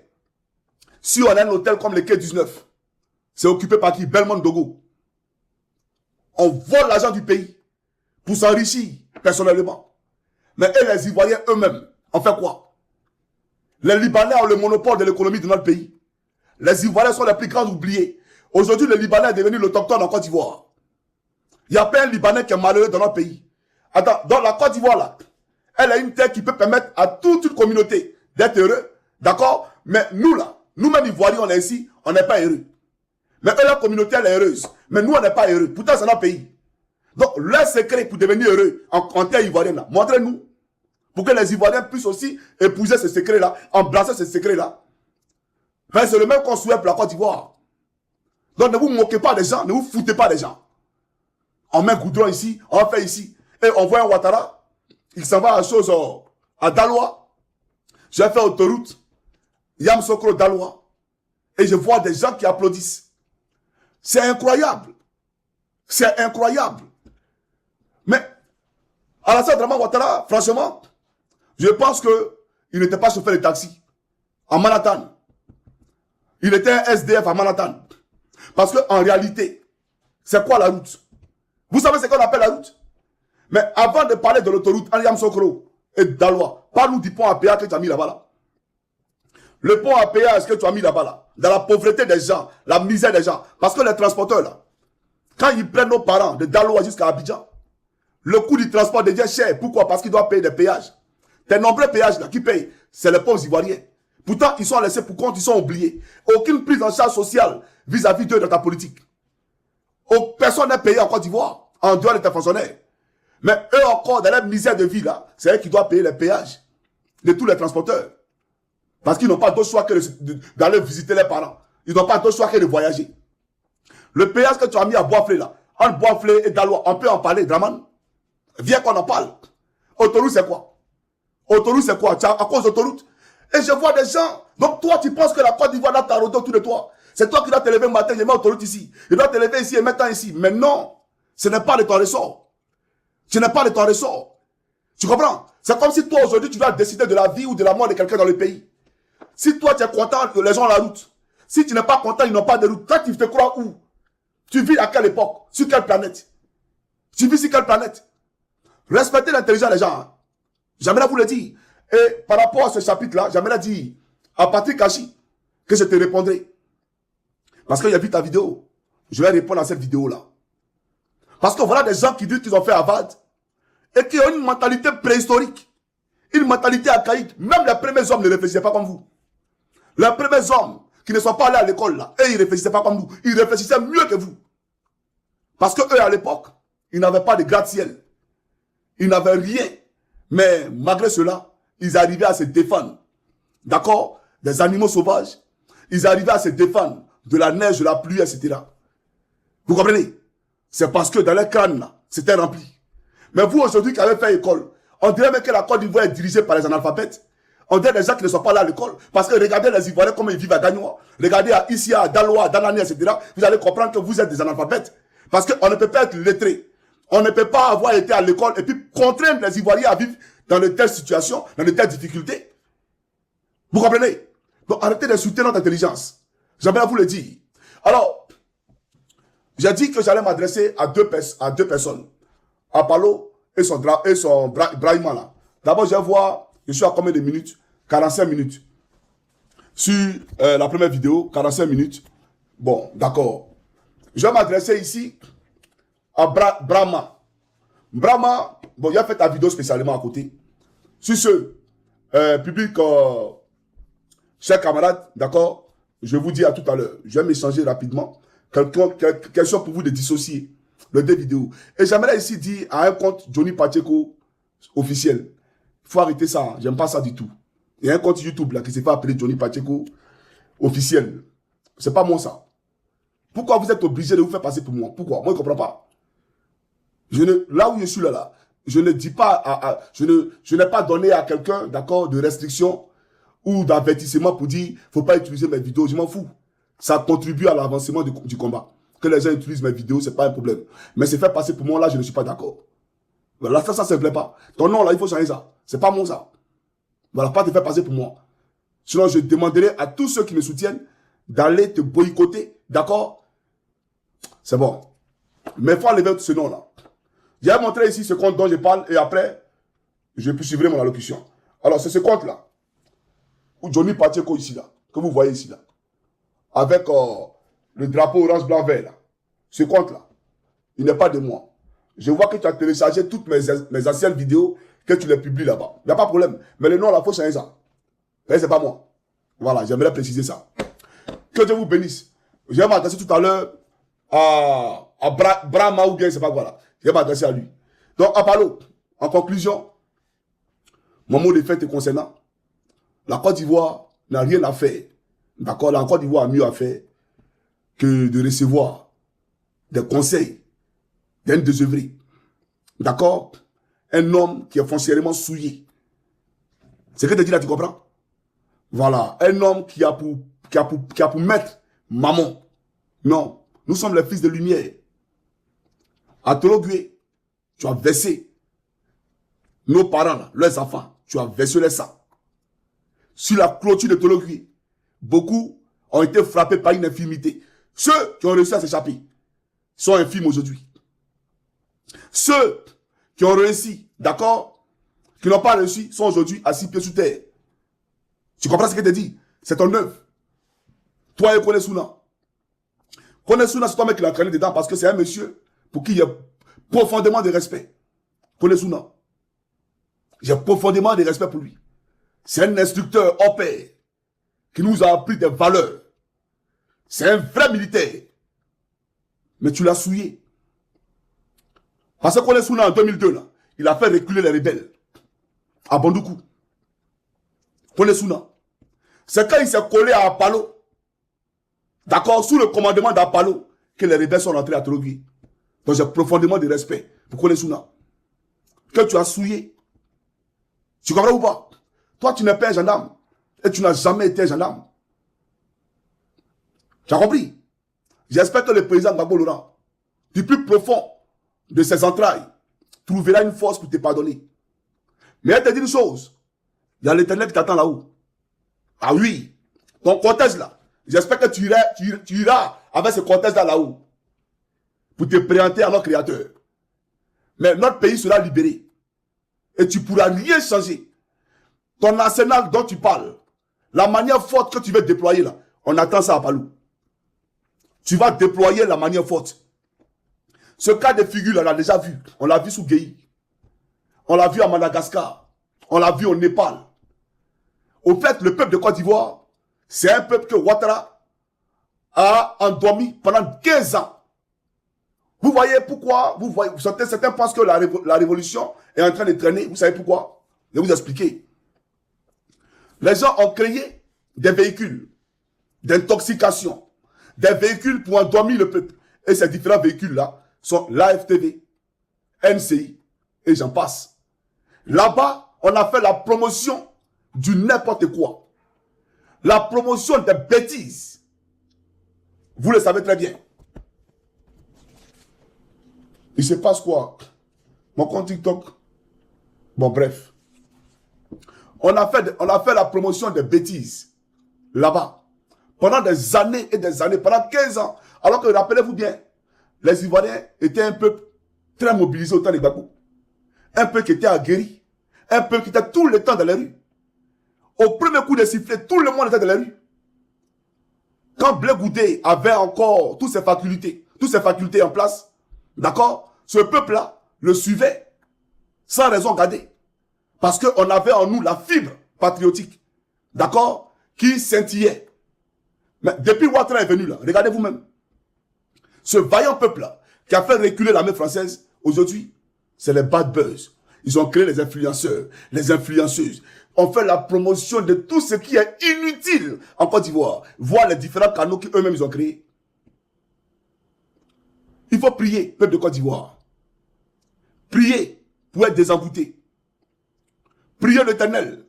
si on a un hôtel comme le Quai 19, c'est occupé par qui? Belmont Dogo. On vole l'argent du pays pour s'enrichir personnellement. Mais eux, les Ivoiriens eux-mêmes, on fait quoi? Les Libanais ont le monopole de l'économie de notre pays. Les Ivoiriens sont les plus grands oubliés. Aujourd'hui, le Libanais est devenu l'autochtone en Côte d'Ivoire. Il n'y a pas un Libanais qui est malheureux dans notre pays. Attends, dans la Côte d'Ivoire, là, elle a une terre qui peut permettre à toute une communauté d'être heureux. D'accord? Mais nous, là, nous-mêmes Ivoiriens, on est ici, on n'est pas heureux. Mais eux, la communauté, elle est heureuse. Mais nous, on n'est pas heureux. Pourtant, c'est notre pays. Donc, leur secret pour devenir heureux en terre ivoirienne, là, montrez-nous. Pour que les Ivoiriens puissent aussi épouser ce secret-là, embrasser ce secret-là. Enfin, c'est le même qu'on souhaite pour la Côte d'Ivoire. Donc, ne vous moquez pas des gens, ne vous foutez pas des gens. On met un goudron ici, on fait ici. Et on voit un Ouattara, il s'en va à chose à Daloa. J'ai fait autoroute, Yamoussoukro Daloa. Et je vois des gens qui applaudissent. C'est incroyable. C'est incroyable. Mais, Alassane Dramane Ouattara, franchement, je pense qu'il n'était pas chauffeur de taxi en Manhattan. Il était un SDF à Manhattan. Parce qu'en réalité, c'est quoi la route? Vous savez ce qu'on appelle la route? Mais avant de parler de l'autoroute Yamoussoukro et Daloa, parle-nous du pont à péage que tu as mis là-bas. Là. Le pont à péage que tu as mis là-bas, là, dans la pauvreté des gens, la misère des gens. Parce que les transporteurs, là, quand ils prennent nos parents de Daloa jusqu'à Abidjan, le coût du transport devient cher. Pourquoi? Parce qu'ils doivent payer des péages. Tes nombreux péages là, qui payent, c'est les pauvres Ivoiriens. Pourtant, ils sont laissés pour compte, ils sont oubliés. Aucune prise en charge sociale vis-à-vis d'eux dans ta politique. Personne n'est payé en Côte d'Ivoire, en dehors de tes fonctionnaires. Mais eux encore, dans la misère de vie là, c'est eux qui doivent payer les péages de tous les transporteurs. Parce qu'ils n'ont pas d'autre choix que d'aller visiter les parents. Ils n'ont pas d'autre choix que de voyager. Le péage que tu as mis à Boisflé là, entre Boisflé et Daloa, on peut en parler, Dramane? Viens qu'on en parle. Autoroute c'est quoi? Autoroute c'est quoi? À cause d'autoroute. Et je vois des gens. Donc toi tu penses que la Côte d'Ivoire doit t'arroder autour de toi. C'est toi qui dois te lever le matin, je mets autoroute ici. Il doit te lever ici et mettre ici. Mais non, ce n'est pas de ton ressort. Ce n'est pas de ton ressort. Tu comprends? C'est comme si toi aujourd'hui tu dois décider de la vie ou de la mort de quelqu'un dans le pays. Si toi tu es content que les gens ont la route. Si tu n'es pas content, ils n'ont pas de route. Toi tu te crois où? Tu vis à quelle époque? Sur quelle planète? Tu vis sur quelle planète? Respectez l'intelligence des gens. Hein. J'aimerais vous le dire. Et par rapport à ce chapitre-là, j'aimerais dire à Patrick Kachi que je te répondrai. Parce qu'il a vu ta vidéo. Je vais répondre à cette vidéo-là. Parce que voilà des gens qui disent qu'ils ont fait Harvard et qui ont une mentalité préhistorique. Une mentalité archaïque. Même les premiers hommes ne réfléchissaient pas comme vous. Les premiers hommes qui ne sont pas allés à l'école là, et ils ne réfléchissaient pas comme vous. Ils réfléchissaient mieux que vous. Parce que eux à l'époque, ils n'avaient pas de gratte-ciel. Ils n'avaient rien. Mais malgré cela, ils arrivaient à se défendre. D'accord? Des animaux sauvages. Ils arrivaient à se défendre de la neige, de la pluie, etc. Vous comprenez? C'est parce que dans les crânes, là, c'était rempli. Mais vous, aujourd'hui, qui avez fait école, on dirait même que la Côte d'Ivoire est dirigée par les analphabètes. On dirait des gens qui ne sont pas là à l'école. Parce que regardez les Ivoiriens, comment ils vivent à Gagnoa. Regardez ici, à Daloa, à Danani, etc. Vous allez comprendre que vous êtes des analphabètes. Parce qu'on ne peut pas être lettré. On ne peut pas avoir été à l'école et puis contraindre les Ivoiriens à vivre dans de telles situations, dans de telles difficultés. Vous comprenez? Donc arrêtez de soutenir notre intelligence. J'aimerais vous le dire. Alors, j'ai dit que j'allais m'adresser à deux personnes. À Palo et son Brahima là. D'abord, je vais voir, je suis à combien de minutes? 45 minutes. sur la première vidéo, 45 minutes. Bon, d'accord. Je vais m'adresser ici à Brahma. Brahma, bon, il a fait ta vidéo spécialement à côté. Sur ce, public, chers camarades, d'accord, je vous dis à tout à l'heure. Je vais m'échanger rapidement. Question pour vous de dissocier les deux vidéos. Et j'aimerais ici dire à un compte Johnny Pacheco officiel. Il faut arrêter ça. J'aime pas ça du tout. Il y a un compte YouTube là qui s'est fait appeler Johnny Pacheco officiel. C'est pas moi ça. Pourquoi vous êtes obligé de vous faire passer pour moi? Pourquoi? Moi, je ne comprends pas. Là où je suis là, je ne dis pas, je n'ai pas donné à quelqu'un, d'accord, de restriction ou d'avertissement pour dire, faut pas utiliser mes vidéos. Je m'en fous. Ça contribue à l'avancement du combat. Que les gens utilisent mes vidéos, c'est pas un problème. Mais c'est faire passer pour moi, là, je ne suis pas d'accord. Voilà, ça ne me plaît pas. Ton nom, là, il faut changer ça. C'est pas mon ça. Voilà, pas te faire passer pour moi. Sinon, je demanderai à tous ceux qui me soutiennent d'aller te boycotter, d'accord? C'est bon. Mais il faut enlever ce nom-là. J'ai montré ici ce compte dont je parle et après, je poursuivrai mon allocution. Alors, c'est ce compte-là. Où Johnny Pacheco ici, là, que vous voyez ici, là. Avec le drapeau orange, blanc, vert, là. Ce compte-là, il n'est pas de moi. Je vois que tu as téléchargé toutes mes anciennes vidéos, que tu les publies là-bas. Il n'y a pas de problème. Mais le nom, là, il faut changer ça. Mais c'est pas moi. Voilà, j'aimerais préciser ça. Que Dieu vous bénisse. Je vais m'adresser tout à l'heure à Brahma ou bien, c'est pas quoi là. Je vais m'adresser à lui. Donc, Apollo, en conclusion, mon mot de fait est concernant. La Côte d'Ivoire n'a rien à faire. D'accord? La Côte d'Ivoire a mieux à faire que de recevoir des conseils d'un désœuvré. D'accord? Un homme qui est foncièrement souillé. C'est ce que tu dis là, tu comprends? Voilà. Un homme qui a pour maître maman. Non. Nous sommes les fils de lumière. À Tologué, tu as versé nos parents, là, leurs enfants. Tu as versé les sangs. Sur la clôture de Tologué, beaucoup ont été frappés par une infirmité. Ceux qui ont réussi à s'échapper sont infirmes aujourd'hui. Ceux qui ont réussi, d'accord, qui n'ont pas réussi, sont aujourd'hui à 6 pieds sous terre. Tu comprends ce que je te dis? C'est ton œuvre. Toi et Konesuna. Konesuna, c'est toi-même qui l'a entraîné dedans parce que c'est un monsieur pour qui il y a profondément de respect. Konesuna. J'ai profondément de respect pour lui. C'est un instructeur hors pair qui nous a appris des valeurs. C'est un vrai militaire. Mais tu l'as souillé. Parce que Konesuna en 2002, là, il a fait reculer les rebelles. À Bandoukou. Konesuna. C'est quand il s'est collé à Apollo, d'accord, sous le commandement d'Apollo, que les rebelles sont rentrés à Tologué. Donc j'ai profondément de respect pour Konesuna. Que tu as souillé. Tu comprends ou pas? Toi, tu n'es pas un gendarme. Et tu n'as jamais été un gendarme. Tu as compris? J'espère que le président Gbagbo Laurent, du plus profond de ses entrailles, trouvera une force pour te pardonner. Mais elle te dit une chose. Il y a l'Éternel qui t'attend là-haut. Ah oui. Ton cortège là. J'espère que tu iras avec ce cortège là-haut. Pour te présenter à notre Créateur. Mais notre pays sera libéré. Et tu ne pourras rien changer. Ton arsenal dont tu parles. La manière forte que tu veux déployer là. On attend ça à Palou. Tu vas déployer la manière forte. Ce cas de figure là, on l'a déjà vu. On l'a vu sous Guéhi. On l'a vu à Madagascar. On l'a vu au Népal. Au fait, le peuple de Côte d'Ivoire, c'est un peuple que Ouattara a endormi pendant 15 ans. Vous voyez pourquoi? Certains pensent que la révolution est en train de traîner. Vous savez pourquoi? Je vais vous expliquer. Les gens ont créé des véhicules d'intoxication, des véhicules pour endormir le peuple. Et ces différents véhicules-là sont l'AFTV, NCI, et j'en passe. Là-bas, on a fait la promotion du n'importe quoi. La promotion des bêtises. Vous le savez très bien. Il se passe quoi? Mon compte TikTok. Bon, bref. On a fait la promotion des bêtises. Là-bas. Pendant des années et des années. Pendant 15 ans. Alors que, rappelez-vous bien, les Ivoiriens étaient un peuple très mobilisé au temps des Gbagbo. Un peuple qui était aguerri. Un peuple qui était tout le temps dans les rues. Au premier coup de sifflet, tout le monde était dans les rues. quand Blé Goudé avait encore toutes ses facultés en place, d'accord, ce peuple-là le suivait sans raison gardée. Parce qu'on avait en nous la fibre patriotique, d'accord, qui scintillait. Mais depuis Ouattara est venu là, regardez vous-même. Ce vaillant peuple-là, qui a fait reculer l'armée française, aujourd'hui, c'est les bad buzz. Ils ont créé les influenceurs, les influenceuses. On fait la promotion de tout ce qui est inutile en Côte d'Ivoire. Voir les différents canaux qu'eux-mêmes ils ont créés. Il faut prier, peuple de Côte d'Ivoire. Priez pour être désenvoûté. Priez l'Éternel.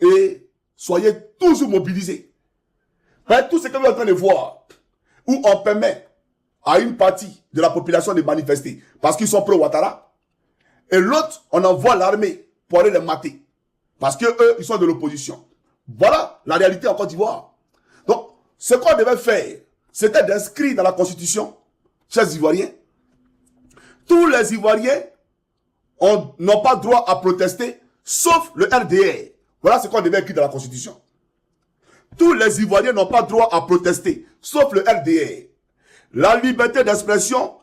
Et soyez toujours mobilisés. Tout ce que vous êtes en train de voir, où on permet à une partie de la population de manifester, parce qu'ils sont pro-Ouattara, et l'autre, on envoie l'armée pour aller les mater, parce qu'eux, ils sont de l'opposition. Voilà la réalité en Côte d'Ivoire. Donc, ce qu'on devait faire, c'était d'inscrire dans la Constitution, chers Ivoiriens, tous les Ivoiriens n'ont pas droit à protester, sauf le RDR. Voilà ce qu'on devait écrire dans la Constitution. Tous les Ivoiriens n'ont pas droit à protester, sauf le RDR. La liberté d'expression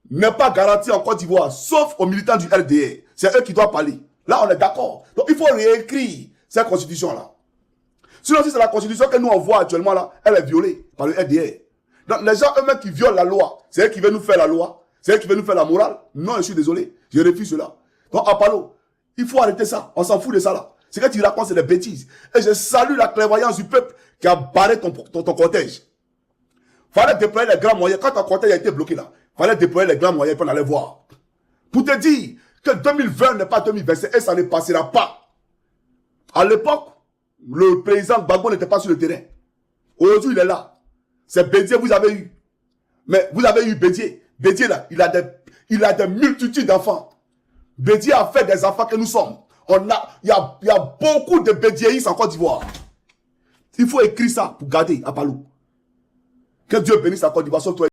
n'est pas garantie en Côte d'Ivoire, sauf aux militants du RDR. C'est eux qui doivent parler. Là, on est d'accord. Donc, il faut réécrire cette constitution-là. Sinon, si c'est la constitution que nous on voit actuellement là, elle est violée par le RDR. Donc, les gens eux-mêmes qui violent la loi, c'est eux qui veulent nous faire la loi, c'est eux qui veulent nous faire la morale. Non, je suis désolé, je refuse cela. Donc, Apollo, il faut arrêter ça. On s'en fout de ça là. Ce que tu racontes, c'est des bêtises. Et je salue la clairvoyance du peuple qui a barré ton cortège. Fallait déployer les grands moyens. Quand ton cortège a été bloqué là, fallait déployer les grands moyens pour aller voir. Pour te dire que 2020 n'est pas 2025 et ça ne passera pas. À l'époque, le président Gbagbo n'était pas sur le terrain. Aujourd'hui, il est là. C'est Bédié, vous avez eu. Mais vous avez eu Bédié. Bédié là, il a des multitudes d'enfants. Bédié a fait des enfants que nous sommes. Il y a beaucoup de bédiéistes en Côte d'Ivoire. Il faut écrire ça pour garder à Palou. Que Dieu bénisse la Côte d'Ivoire.